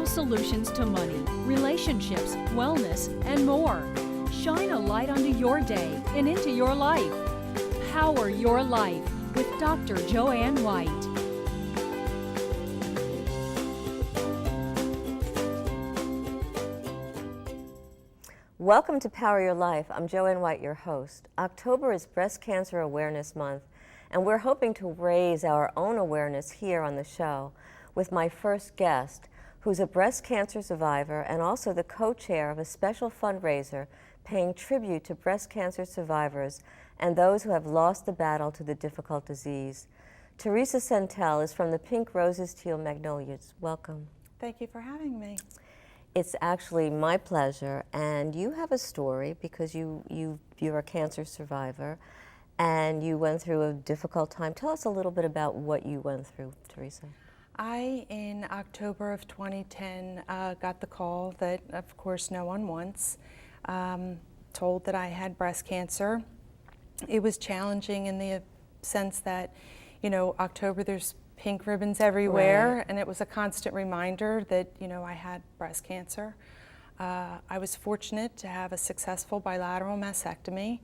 natural solutions to money, relationships, wellness, and more. Shine a light onto your day and into your life. Power Your Life with Dr. Joanne White. Welcome to Power Your Life. I'm Joanne White, your host. October is Breast Cancer Awareness Month, and we're hoping to raise our own awareness here on the show with my first guest, who's a breast cancer survivor and also the co-chair of a special fundraiser paying tribute to breast cancer survivors and those who have lost the battle to the difficult disease. Theresa Sentel is from the Pink Roses, Teal, Magnolias. Welcome. Thank you for having me. It's actually my pleasure, and you have a story because you're a cancer survivor and you went through a difficult time. Tell us a little bit about what you went through, Theresa. In October of 2010, got the call that, of course, no one wants, told that I had breast cancer. It was challenging in the sense that, October there's pink ribbons everywhere, right. And it was a constant reminder that, I had breast cancer. I was fortunate to have a successful bilateral mastectomy,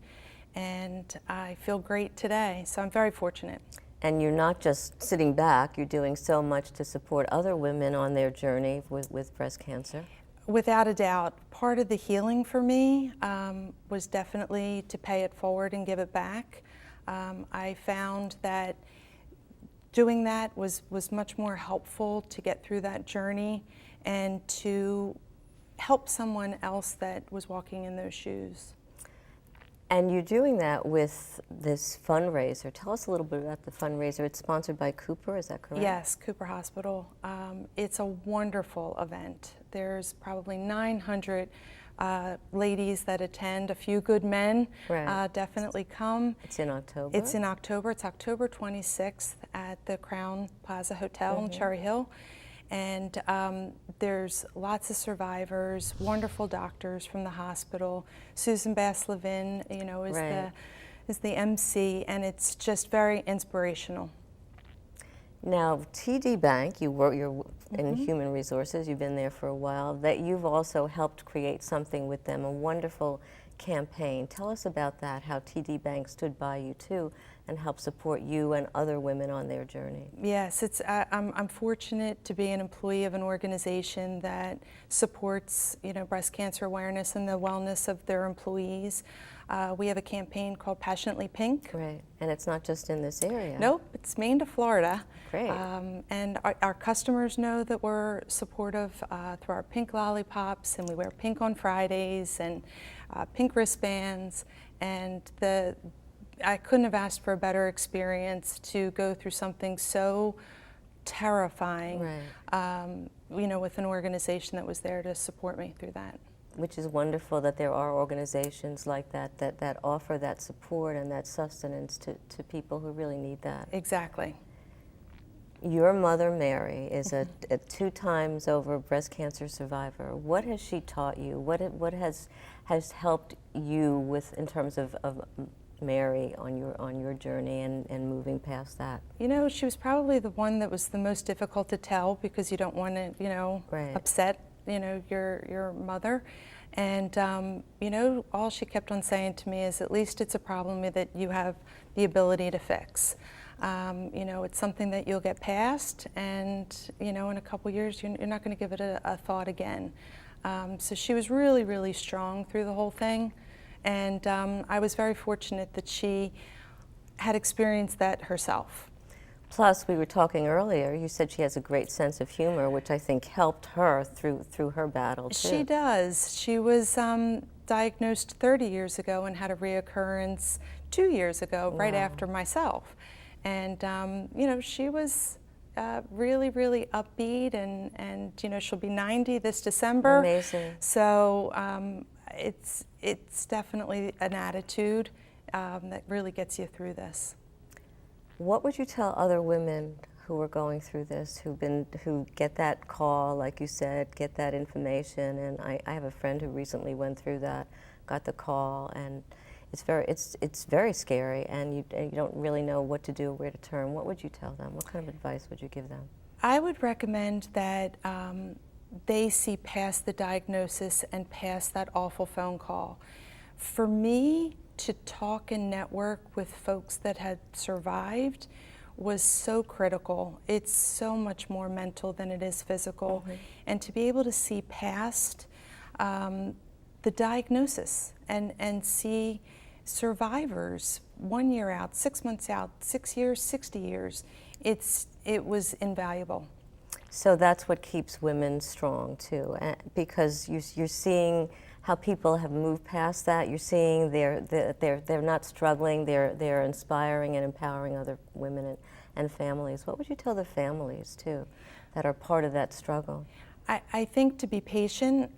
and I feel great today, so I'm very fortunate. And you're not just sitting back, you're doing so much to support other women on their journey with breast cancer. Without a doubt, part of the healing for me was definitely to pay it forward and give it back. I found that doing that was much more helpful to get through that journey and to help someone else that was walking in those shoes. And you're doing that with this fundraiser. Tell us a little bit about the fundraiser. It's sponsored by Cooper, is that correct? Yes, Cooper Hospital. It's a wonderful event. There's probably 900 ladies that attend, a few good men. Right. Definitely come. It's in October? It's in October. It's October 26th at the Crown Plaza Hotel in Cherry Hill. And there's lots of survivors, wonderful doctors from the hospital. Susan Bass-Levin, is right. the MC, and it's just very inspirational. Now, TD Bank, you're in Human Resources, you've been there for a while, that you've also helped create something with them, a wonderful campaign. Tell us about that, how TD Bank stood by you too and helped support you and other women on their journey. Yes, I'm fortunate to be an employee of an organization that supports breast cancer awareness and the wellness of their employees. We have a campaign called Passionately Pink. Great, and it's not just in this area. Nope, it's Maine to Florida. Great. And our customers know that we're supportive through our pink lollipops, and we wear pink on Fridays, and pink wristbands, and I couldn't have asked for a better experience to go through something so terrifying, right. With an organization that was there to support me through that. Which is wonderful that there are organizations like that offer that support and that sustenance to people who really need that. Exactly. Your mother, Mary, is a 2 times over breast cancer survivor. What has she taught you? What has helped you with in terms of Mary on your journey and moving past that? She was probably the one that was the most difficult to tell because you don't want to, right. upset, your mother. And, all she kept on saying to me is, at least it's a problem that you have the ability to fix. It's something that you'll get past, and, in a couple years, you're not going to give it a thought again. So she was really, really strong through the whole thing. And I was very fortunate that she had experienced that herself. Plus, we were talking earlier, you said she has a great sense of humor, which I think helped her through her battle, too. She does. She was diagnosed 30 years ago and had a reoccurrence 2 years ago, right after myself. And, she was really, really upbeat, and she'll be 90 this December. Amazing. So it's definitely an attitude that really gets you through this. What would you tell other women who are going through this, who get that call, like you said, get that information? And I have a friend who recently went through that, got the call, and it's very scary, and you don't really know what to do or where to turn. What would you tell them? What kind of advice would you give them? I would recommend that they see past the diagnosis and past that awful phone call. For me to talk and network with folks that had survived was so critical. It's so much more mental than it is physical. And to be able to see past the diagnosis and see survivors 1 year out, 6 months out, 6 years, 60 years, it was invaluable. So that's what keeps women strong too, because you're seeing how people have moved past that. You're seeing they're not struggling. They're inspiring and empowering other women and families. What would you tell the families too, that are part of that struggle? I think to be patient.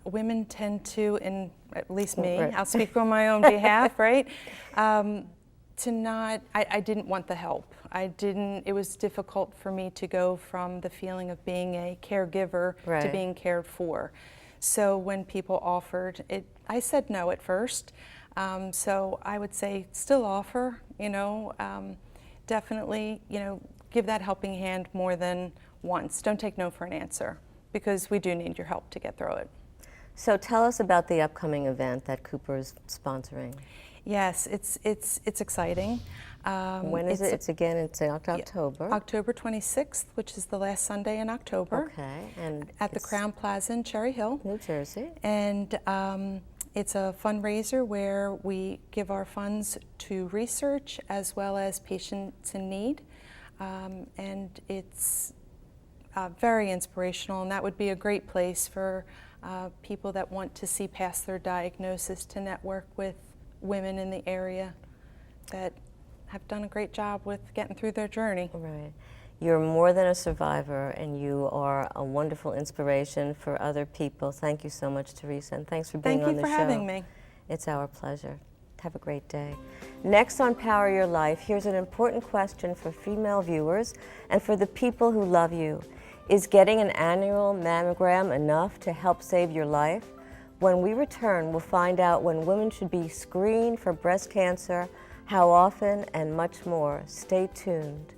Women tend to, and at least me, Right. I'll speak on my own behalf, right? To not, I didn't want the help. It was difficult for me to go from the feeling of being a caregiver to Right. being cared for. So when people offered it, I said no at first. So I would say still offer, definitely, give that helping hand more than once. Don't take no for an answer, because we do need your help to get through it. So tell us about the upcoming event that Cooper is sponsoring. Yes, it's exciting. When is it? It's October. October 26th, which is the last Sunday in October. Okay, and at the Crown Plaza in Cherry Hill, New Jersey. And it's a fundraiser where we give our funds to research as well as patients in need, and it's very inspirational, and that would be a great place for people that want to see past their diagnosis to network with women in the area that have done a great job with getting through their journey. Right. You're more than a survivor, and you are a wonderful inspiration for other people. Thank you so much, Theresa, and thanks for being on the show. Thank you for having me. It's our pleasure. Have a great day. Next on Power Your Life, here's an important question for female viewers and for the people who love you. Is getting an annual mammogram enough to help save your life? When we return, we'll find out when women should be screened for breast cancer, how often, and much more. Stay tuned.